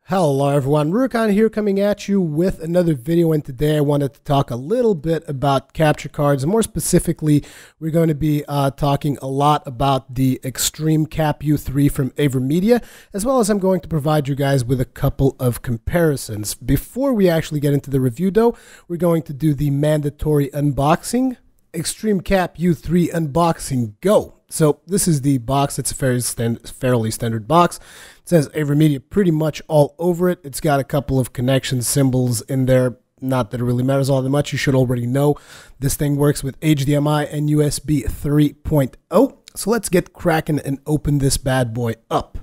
Hello everyone, Rurikhan here coming at you with another video, and today I wanted to talk a little bit about capture cards, and more specifically we're going to be talking a lot about the ExtremeCap U3 from Avermedia, as well as I'm going to provide you guys with a couple of comparisons. Before we actually get into the review though, we're going to do the mandatory unboxing. ExtremeCap U3 unboxing, go! So this is the box. It's a fairly standard box. It says Avermedia pretty much all over it. It's got a couple of connection symbols in there. Not that it really matters all that much. You should already know this thing works with HDMI and USB 3.0. So let's get cracking and open this bad boy up.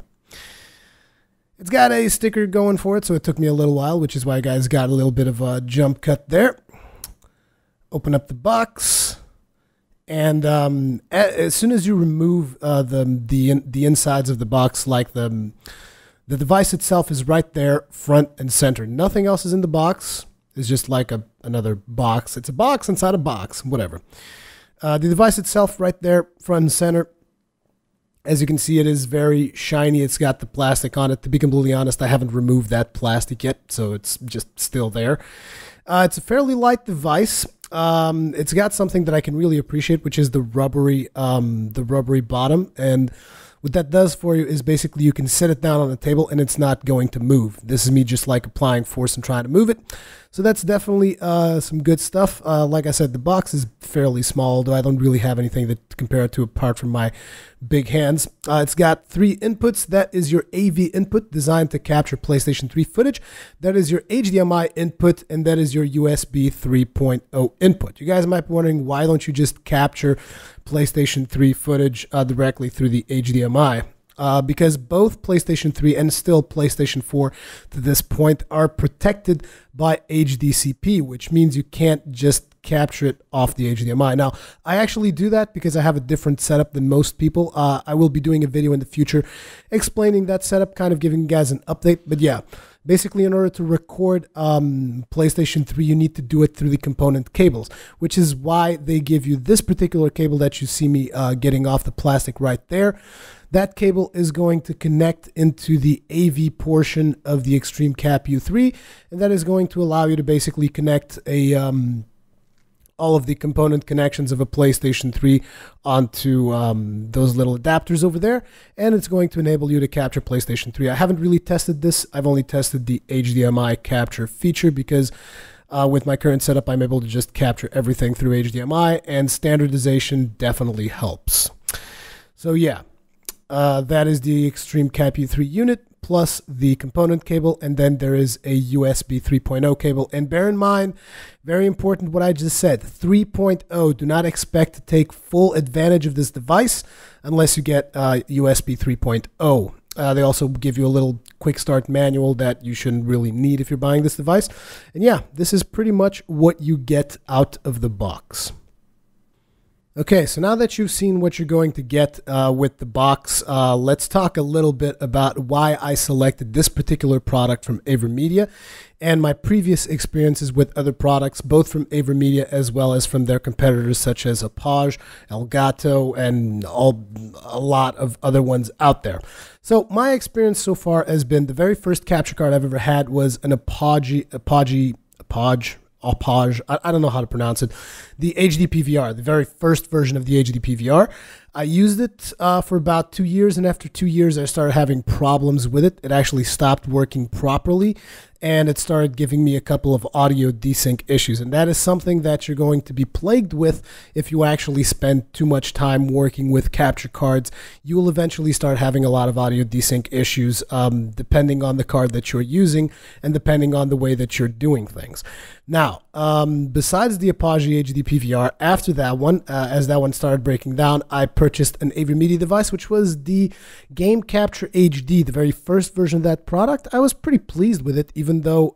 It's got a sticker going for it, so it took me a little while, which is why you guys got a little bit of a jump cut there. Open up the box. And as soon as you remove the insides of the box, like the device itself is right there, front and center. Nothing else is in the box. It's just like another box. It's a box inside a box, whatever. The device itself right there, front and center. As you can see, it is very shiny. It's got the plastic on it. To be completely honest, I haven't removed that plastic yet, so it's just still there. It's a fairly light device. It's got something that I can really appreciate, which is the rubbery bottom. And what that does for you is basically you can set it down on the table and it's not going to move. This is me just like applying force and trying to move it. So that's definitely some good stuff. Like I said, the box is fairly small, although I don't really have anything to compare it to apart from my big hands. It's got 3 inputs. That is your AV input, designed to capture PlayStation 3 footage. That is your HDMI input, and that is your USB 3.0 input. You guys might be wondering, why don't you just capture PlayStation 3 footage directly through the HDMI? Because both PlayStation 3 and still PlayStation 4 to this point are protected by HDCP, which means you can't just capture it off the HDMI. Now, I actually do that because I have a different setup than most people. I will be doing a video in the future explaining that setup, kind of giving you guys an update. But yeah, basically in order to record PlayStation 3, you need to do it through the component cables, which is why they give you this particular cable that you see me getting off the plastic right there. That cable is going to connect into the AV portion of the ExtremeCap U3, and that is going to allow you to basically connect all of the component connections of a PlayStation 3 onto those little adapters over there, and it's going to enable you to capture PlayStation 3. I haven't really tested this. I've only tested the HDMI capture feature because with my current setup, I'm able to just capture everything through HDMI, and standardization definitely helps. So yeah. That is the ExtremeCap U3 unit plus the component cable, and then there is a USB 3.0 cable. And bear in mind, very important what I just said, 3.0. Do not expect to take full advantage of this device unless you get USB 3.0. They also give you a little quick start manual that you shouldn't really need if you're buying this device. And yeah, this is pretty much what you get out of the box. Okay, so now that you've seen what you're going to get with the box, let's talk a little bit about why I selected this particular product from Avermedia and my previous experiences with other products, both from Avermedia as well as from their competitors such as Apogee, Elgato, and a lot of other ones out there. So my experience so far has been the very first capture card I've ever had was an Apogee, I don't know how to pronounce it, the HD PVR, the very first version of the HD PVR. I used it for about 2 years, and after 2 years I started having problems with it. It actually stopped working properly, and it started giving me a couple of audio desync issues, and that is something that you're going to be plagued with if you actually spend too much time working with capture cards. You will eventually start having a lot of audio desync issues depending on the card that you're using and depending on the way that you're doing things. Now, besides the Apogee HD PVR, after that one, as that one started breaking down, I purchased an Avermedia device, which was the Game Capture HD, the very first version of that product. I was pretty pleased with it, even though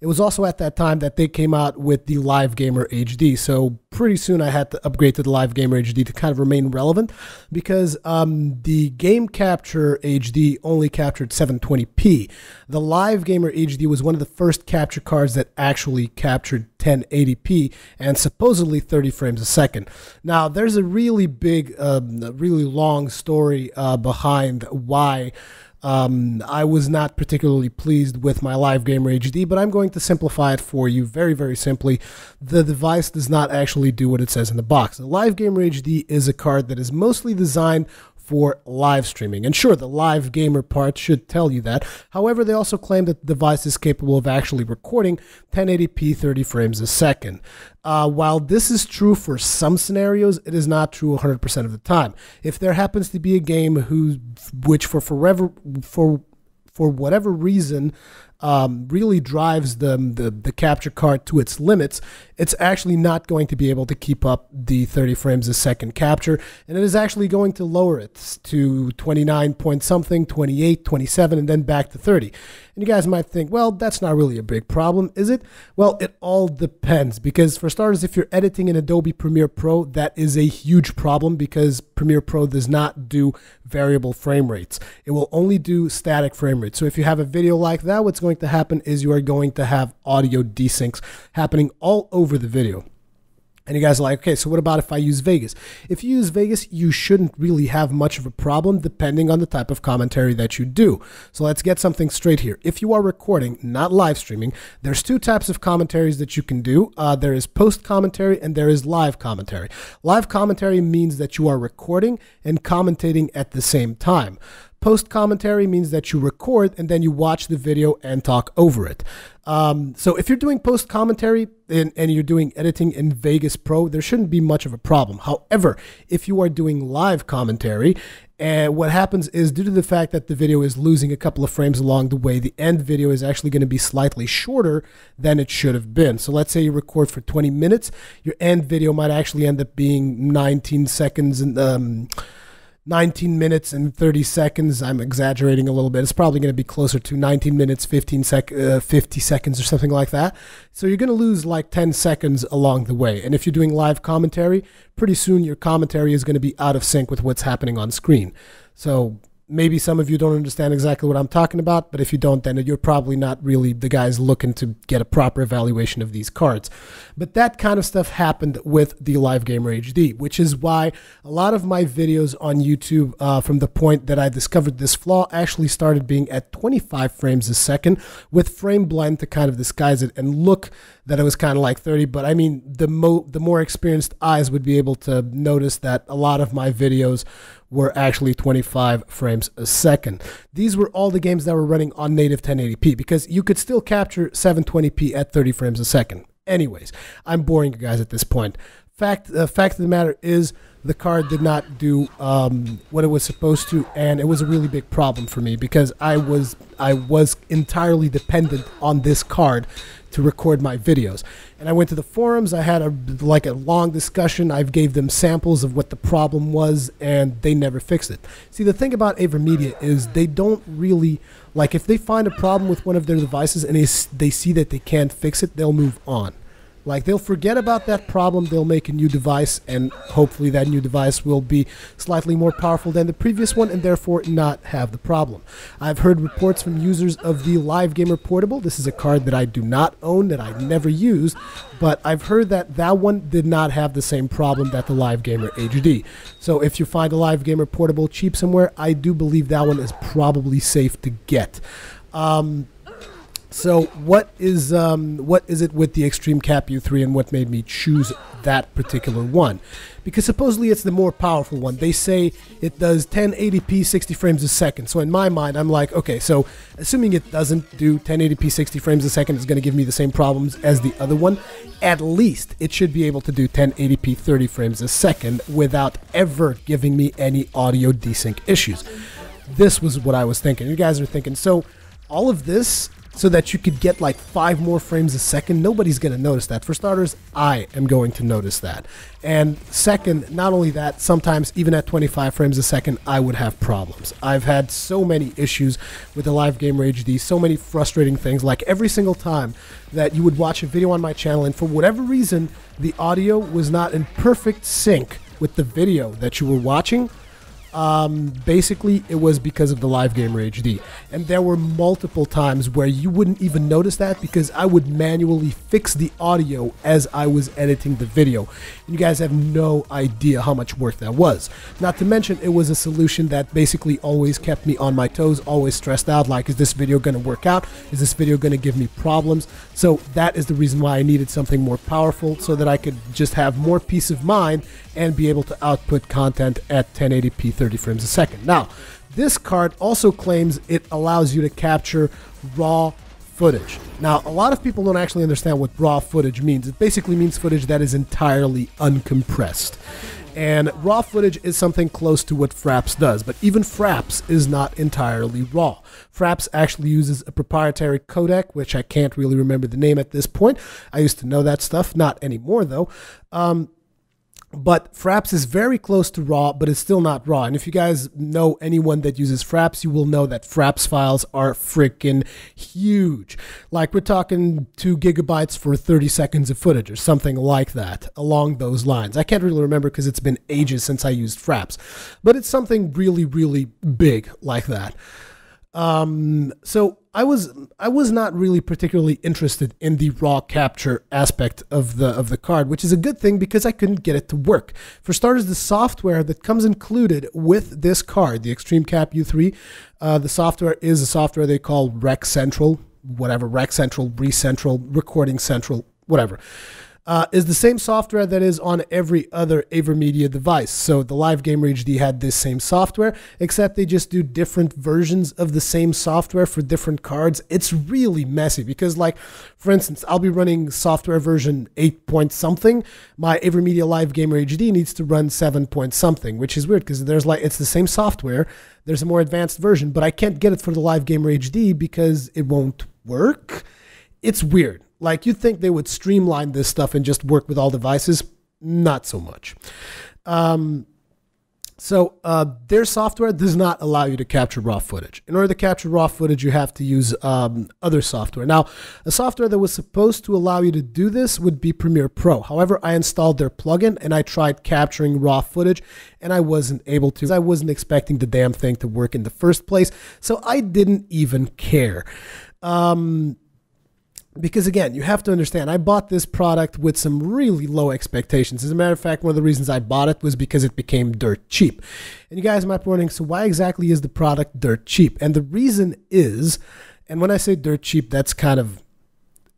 it was also at that time that they came out with the Live Gamer HD. So pretty soon I had to upgrade to the Live Gamer HD to kind of remain relevant, because the Game Capture HD only captured 720p. The Live Gamer HD was one of the first capture cards that actually captured 1080p and supposedly 30 frames a second. Now, there's a really big, really long story behind why I was not particularly pleased with my Live Gamer HD, but I'm going to simplify it for you very, very simply. The device does not actually do what it says in the box. The Live Gamer HD is a card that is mostly designed for live streaming. And sure, the live gamer part should tell you that. However, they also claim that the device is capable of actually recording 1080p 30 frames a second. While this is true for some scenarios, it is not true 100% of the time. If there happens to be a game which for whatever reason really drives the capture card to its limits, it's actually not going to be able to keep up the 30 frames a second capture, and it is actually going to lower it to 29 point something, 28, 27, and then back to 30. And you guys might think, well, that's not really a big problem, is it? Well, it all depends, because for starters, if you're editing in Adobe Premiere Pro, that is a huge problem because Premiere Pro does not do variable frame rates. It will only do static frame rates. So if you have a video like that, what's going to happen is you are going to have audio desyncs happening all over the video. And you guys are like, okay, so what about if I use Vegas? If you use Vegas, you shouldn't really have much of a problem depending on the type of commentary that you do. So let's get something straight here. If you are recording, not live streaming, there's two types of commentaries that you can do. There is post commentary and there is live commentary. Live commentary means that you are recording and commentating at the same time. Post commentary means that you record and then you watch the video and talk over it. So if you're doing post commentary and you're doing editing in Vegas Pro, there shouldn't be much of a problem. However, if you are doing live commentary, and what happens is, due to the fact that the video is losing a couple of frames along the way, the end video is actually going to be slightly shorter than it should have been. So let's say you record for 20 minutes, your end video might actually end up being 19 seconds and 19 minutes and 30 seconds. I'm exaggerating a little bit. It's probably going to be closer to 19 minutes, 50 seconds or something like that. So you're going to lose like 10 seconds along the way. And if you're doing live commentary, pretty soon your commentary is going to be out of sync with what's happening on screen. So maybe some of you don't understand exactly what I'm talking about, but if you don't, then you're probably not really the guys looking to get a proper evaluation of these cards. But that kind of stuff happened with the Live Gamer HD, which is why a lot of my videos on YouTube from the point that I discovered this flaw actually started being at 25 frames a second with frame blend to kind of disguise it and look that it was kind of like 30. But I mean, the more experienced eyes would be able to notice that a lot of my videos were actually 25 frames a second. These were all the games that were running on native 1080p, because you could still capture 720p at 30 frames a second. Anyways, I'm boring you guys at this point. Fact of the matter is, the card did not do what it was supposed to, and it was a really big problem for me because I was entirely dependent on this card to record my videos. And I went to the forums, I had a long discussion, I gave them samples of what the problem was, and they never fixed it. See, the thing about Avermedia is they don't really, like, if they find a problem with one of their devices and they see that they can't fix it, they'll move on. Like, they'll forget about that problem, they'll make a new device, and hopefully that new device will be slightly more powerful than the previous one and therefore not have the problem. I've heard reports from users of the Live Gamer Portable. This is a card that I do not own, that I never used, but I've heard that that one did not have the same problem that the Live Gamer HD. So if you find a Live Gamer Portable cheap somewhere, I do believe that one is probably safe to get. So what is it with the ExtremeCap U3 and what made me choose that particular one? Because supposedly it's the more powerful one. They say it does 1080p 60 frames a second. So in my mind, I'm like, okay, so assuming it doesn't do 1080p 60 frames a second, it's going to give me the same problems as the other one. At least it should be able to do 1080p 30 frames a second without ever giving me any audio desync issues. This was what I was thinking. You guys are thinking, so all of this so that you could get like 5 more frames a second, nobody's going to notice that. For starters, I am going to notice that. And second, not only that, sometimes even at 25 frames a second, I would have problems. I've had so many issues with the Live Gamer HD, so many frustrating things. Like every single time that you would watch a video on my channel and for whatever reason, the audio was not in perfect sync with the video that you were watching, Basically, it was because of the Live Gamer HD. And there were multiple times where you wouldn't even notice that because I would manually fix the audio as I was editing the video. And you guys have no idea how much work that was. Not to mention, it was a solution that basically always kept me on my toes, always stressed out, like, is this video going to work out? Is this video going to give me problems? So that is the reason why I needed something more powerful so that I could just have more peace of mind and be able to output content at 1080p 30 frames a second. Now, this card also claims it allows you to capture raw footage. Now, a lot of people don't actually understand what raw footage means. It basically means footage that is entirely uncompressed. And raw footage is something close to what Fraps does, but even Fraps is not entirely raw. Fraps actually uses a proprietary codec, which I can't really remember the name at this point. I used to know that stuff, not anymore though. But Fraps is very close to raw, but it's still not raw. And if you guys know anyone that uses Fraps, you will know that Fraps files are freaking huge. Like, we're talking 2 gigabytes for 30 seconds of footage or something like that, along those lines. I can't really remember because it's been ages since I used Fraps, but it's something really, really big like that. So I was not really particularly interested in the raw capture aspect of the card, which is a good thing because I couldn't get it to work. For starters, the software that comes included with this card, the ExtremeCap U3, the software is a software they call Rec Central, whatever, Rec Central, ReCentral, Recording Central, whatever. Is the same software that is on every other Avermedia device. So the Live Gamer HD had this same software, except they just do different versions of the same software for different cards. It's really messy because, like, for instance, I'll be running software version 8 point something. My Avermedia Live Gamer HD needs to run 7 point something, which is weird because there's, like, it's the same software. There's a more advanced version, but I can't get it for the Live Gamer HD because it won't work. It's weird. Like, you'd think they would streamline this stuff and just work with all devices. Not so much. Their software does not allow you to capture raw footage. In order to capture raw footage, you have to use other software. Now, a software that was supposed to allow you to do this would be Premiere Pro. However, I installed their plugin and I tried capturing raw footage and I wasn't able to. I wasn't expecting the damn thing to work in the first place, so I didn't even care. Because again, you have to understand, I bought this product with some really low expectations. As a matter of fact, one of the reasons I bought it was because it became dirt cheap. And you guys might be wondering, so why exactly is the product dirt cheap? And the reason is, and when I say dirt cheap, that's kind of,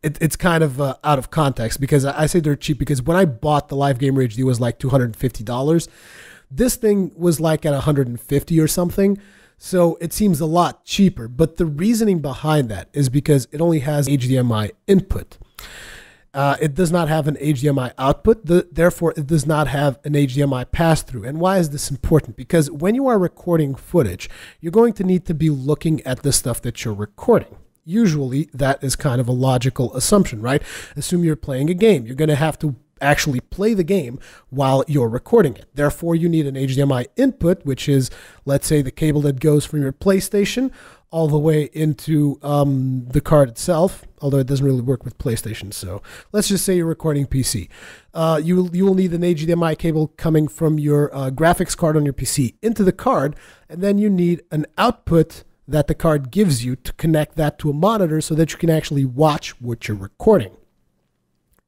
it's kind of out of context, because I say dirt cheap because when I bought the Live Gamer HD, it was like $250. This thing was like at $150 or something. So it seems a lot cheaper, but the reasoning behind that is because it only has HDMI input. It does not have an HDMI output, therefore it does not have an HDMI pass-through. And why is this important? Because when you are recording footage, you're going to need to be looking at the stuff that you're recording. Usually that is kind of a logical assumption, right? Assume you're playing a game. You're going to have to actually play the game while you're recording it. Therefore, you need an HDMI input, which is, let's say, the cable that goes from your PlayStation all the way into the card itself, although it doesn't really work with PlayStation. So let's just say you're recording PC. You will need an HDMI cable coming from your graphics card on your PC into the card, and then you need an output that the card gives you to connect that to a monitor so that you can actually watch what you're recording.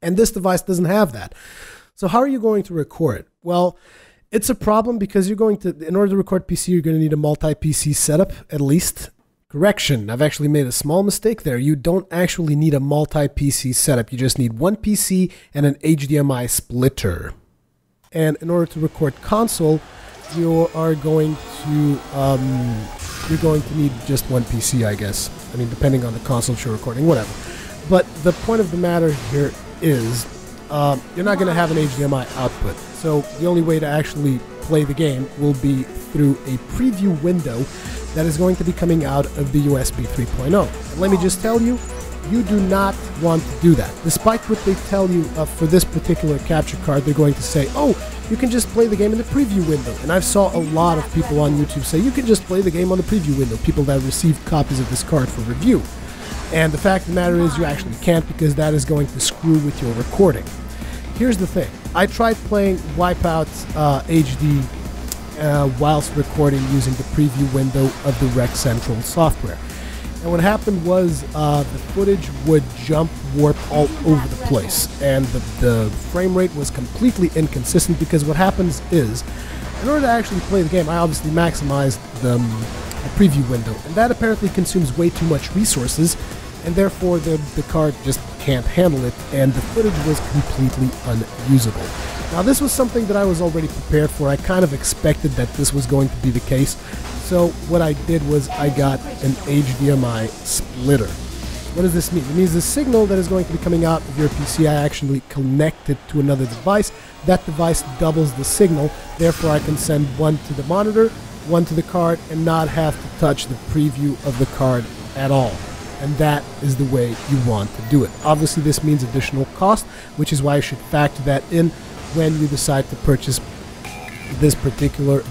And this device doesn't have that. So how are you going to record it? Well, it's a problem because you're going to, in order to record PC, you're going to need a multi-PC setup at least. Correction, I've actually made a small mistake there. You don't actually need a multi-PC setup. You just need one PC and an HDMI splitter. And in order to record console, you are going to need just one PC, I guess. I mean, depending on the console you're recording, whatever. But the point of the matter here is you're not going to have an HDMI output. So the only way to actually play the game will be through a preview window that is going to be coming out of the USB 3.0. And let me just tell you, you do not want to do that. Despite what they tell you for this particular capture card, they're going to say, oh, you can just play the game in the preview window. And I've saw a lot of people on YouTube say, you can just play the game on the preview window, people that received copies of this card for review. And the fact of the matter is you actually can't, because that is going to screw with your recording. Here's the thing. I tried playing Wipeout HD whilst recording using the preview window of the Rec Central software. And what happened was the footage would jump warp all over the place, and the frame rate was completely inconsistent, because what happens is, in order to actually play the game, I obviously maximized the preview window, and that apparently consumes way too much resources, and therefore the card just can't handle it, and the footage was completely unusable. Now, this was something that I was already prepared for. I kind of expected that this was going to be the case. So what I did was I got an HDMI splitter. What does this mean? It means the signal that is going to be coming out of your PC, I actually connect it to another device. That device doubles the signal. Therefore, I can send one to the monitor, one to the card, and not have to touch the preview of the card at all. And that is the way you want to do it. Obviously, this means additional cost, which is why you should factor that in when you decide to purchase this particular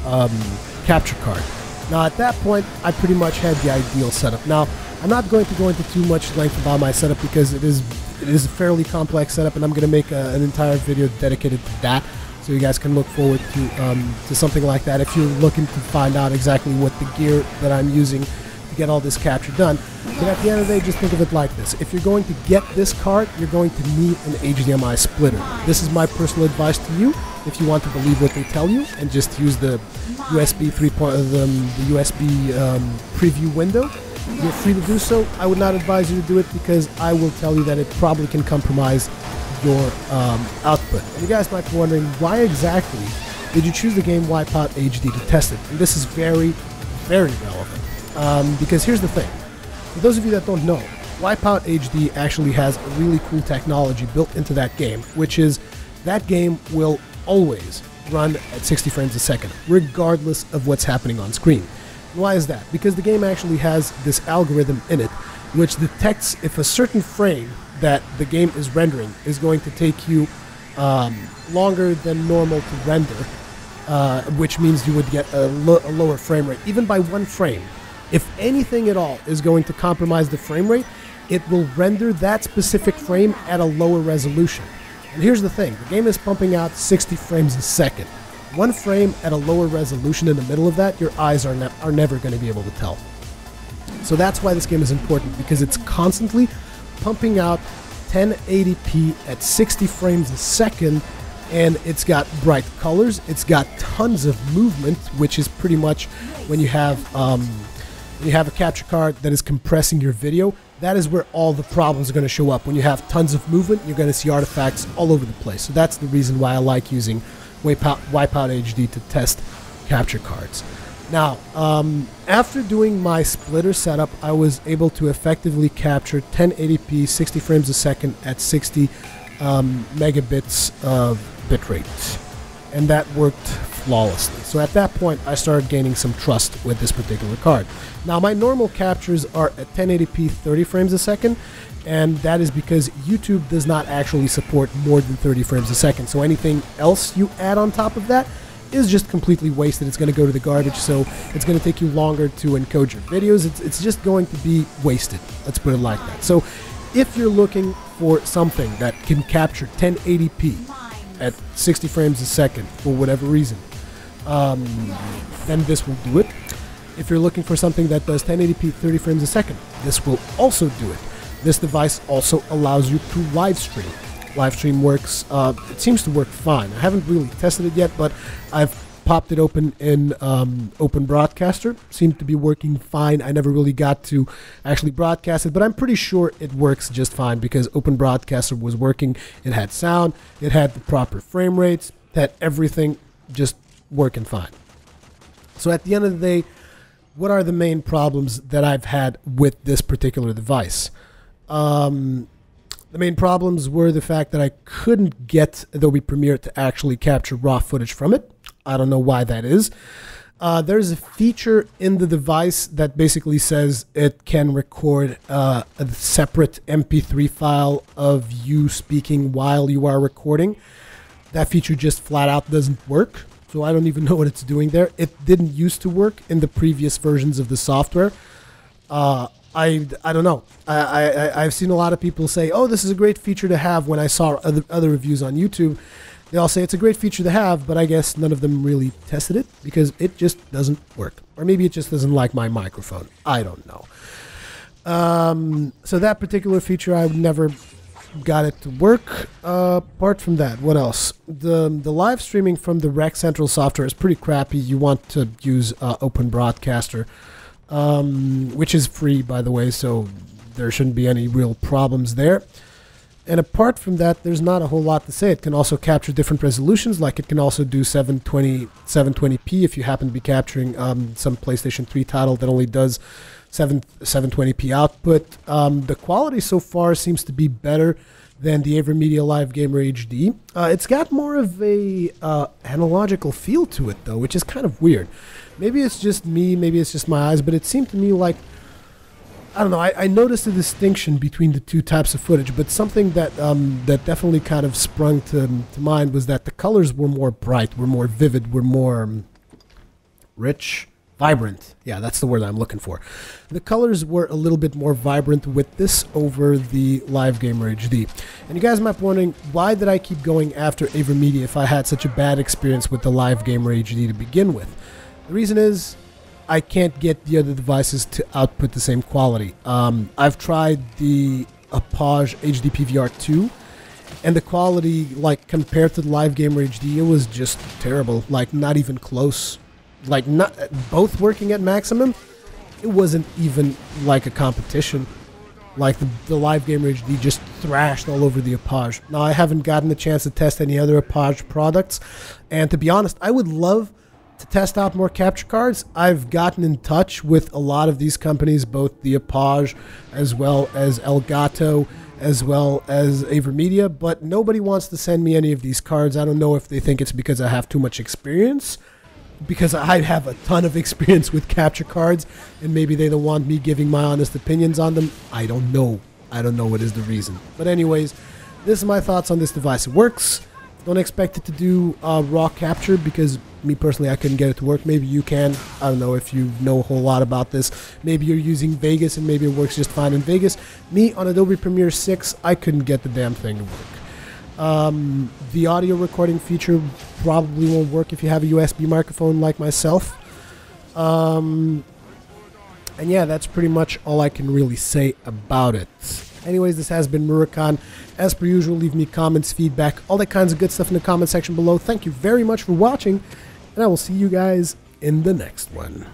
capture card. Now, at that point, I pretty much had the ideal setup. Now, I'm not going to go into too much length about my setup, because it is a fairly complex setup, and I'm going to make an entire video dedicated to that, so you guys can look forward to something like that if you're looking to find out exactly what the gear that I'm using to get all this capture done. But at the end of the day, just think of it like this. If you're going to get this card, you're going to need an HDMI splitter. This is my personal advice to you. If you want to believe what they tell you and just use the USB the USB preview window, you're free to do so. I would not advise you to do it, because I will tell you that it probably can compromise your output. And you guys might be wondering, why exactly did you choose the game Wipeout HD to test it? And this is very, very relevant. Because here's the thing. For those of you that don't know, Wipeout HD actually has a really cool technology built into that game, which is that game will always run at 60 frames a second, regardless of what's happening on screen. Why is that? Because the game actually has this algorithm in it, which detects if a certain frame that the game is rendering is going to take you longer than normal to render, which means you would get a lower frame rate, even by 1 frame. If anything at all is going to compromise the frame rate, it will render that specific frame at a lower resolution. And here's the thing, the game is pumping out 60 frames a second. 1 frame at a lower resolution in the middle of that, your eyes are never going to be able to tell. So that's why this game is important, because it's constantly pumping out 1080p at 60 frames a second, and it's got bright colors, it's got tons of movement, which is pretty much when you have a capture card that is compressing your video. That is where all the problems are going to show up. When you have tons of movement, you're going to see artifacts all over the place. So that's the reason why I like using Wipeout HD to test capture cards. Now, after doing my splitter setup, I was able to effectively capture 1080p 60 frames a second at 60 megabits of bitrate, and that worked flawlessly. So at that point, I started gaining some trust with this particular card. Now, my normal captures are at 1080p 30 frames a second, and that is because YouTube does not actually support more than 30 frames a second. So anything else you add on top of that is just completely wasted. It's going to go to the garbage, so it's going to take you longer to encode your videos. It's just going to be wasted. Let's put it like that. So if you're looking for something that can capture 1080p at 60 frames a second for whatever reason, then this will do it. If you're looking for something that does 1080p 30 frames a second, this will also do it. This device also allows you to live stream. Live stream works, it seems to work fine. I haven't really tested it yet, but I've popped it open in Open Broadcaster. Seemed to be working fine. I never really got to actually broadcast it, but I'm pretty sure it works just fine because Open Broadcaster was working. It had sound, it had the proper frame rates, it had everything just working fine. So at the end of the day, what are the main problems that I've had with this particular device? The main problems were the fact that I couldn't get Adobe Premiere to actually capture raw footage from it. I don't know why that is. There's a feature in the device that basically says it can record a separate MP3 file of you speaking while you are recording. That feature just flat out doesn't work. So I don't even know what it's doing there. It didn't used to work in the previous versions of the software. I don't know. I've seen a lot of people say, oh, this is a great feature to have when I saw other reviews on YouTube. They all say it's a great feature to have, but I guess none of them really tested it because it just doesn't work. Or maybe it just doesn't like my microphone. I don't know. So that particular feature, I never got it to work. Apart from that, what else? The live streaming from the Rec Central software is pretty crappy. You want to use Open Broadcaster, which is free, by the way, so there shouldn't be any real problems there. And apart from that, there's not a whole lot to say. It can also capture different resolutions, like it can also do 720p if you happen to be capturing some PlayStation 3 title that only does 720p output. The quality so far seems to be better than the Avermedia Live Gamer HD. It's got more of a analogical feel to it, though, which is kind of weird. Maybe it's just me, maybe it's just my eyes, but it seemed to me like, I don't know, I noticed a distinction between the two types of footage, but something that that definitely kind of sprung to mind was that the colors were more bright, were more vivid, were more rich, vibrant. Yeah, that's the word I'm looking for. The colors were a little bit more vibrant with this over the Live Gamer HD. And you guys might be wondering, why did I keep going after Avermedia if I had such a bad experience with the Live Gamer HD to begin with? The reason is, I can't get the other devices to output the same quality. I've tried the Apage HD PVR 2, and the quality, like, compared to the Live Gamer HD, it was just terrible. Like, not even close. Like, not both working at maximum, it wasn't even like a competition. Like, the Live Gamer HD just thrashed all over the Apage. Now, I haven't gotten the chance to test any other Apage products, and to be honest, I would love to test out more capture cards. I've gotten in touch with a lot of these companies, both the Apage as well as Elgato as well as Avermedia, but nobody wants to send me any of these cards. I don't know if they think it's because I have too much experience, because I have a ton of experience with capture cards, and maybe they don't want me giving my honest opinions on them. I don't know. I don't know what is the reason. But anyways, this is my thoughts on this device. It works. Don't expect it to do raw capture, because me personally, I couldn't get it to work. Maybe you can. I don't know if you know a whole lot about this. Maybe you're using Vegas and maybe it works just fine in Vegas. Me, on Adobe Premiere 6, I couldn't get the damn thing to work. The audio recording feature probably won't work if you have a USB microphone like myself. And yeah, that's pretty much all I can really say about it. Anyways, this has been Rurikhan. As per usual, leave me comments, feedback, all that kinds of good stuff in the comment section below. Thank you very much for watching, and I will see you guys in the next one.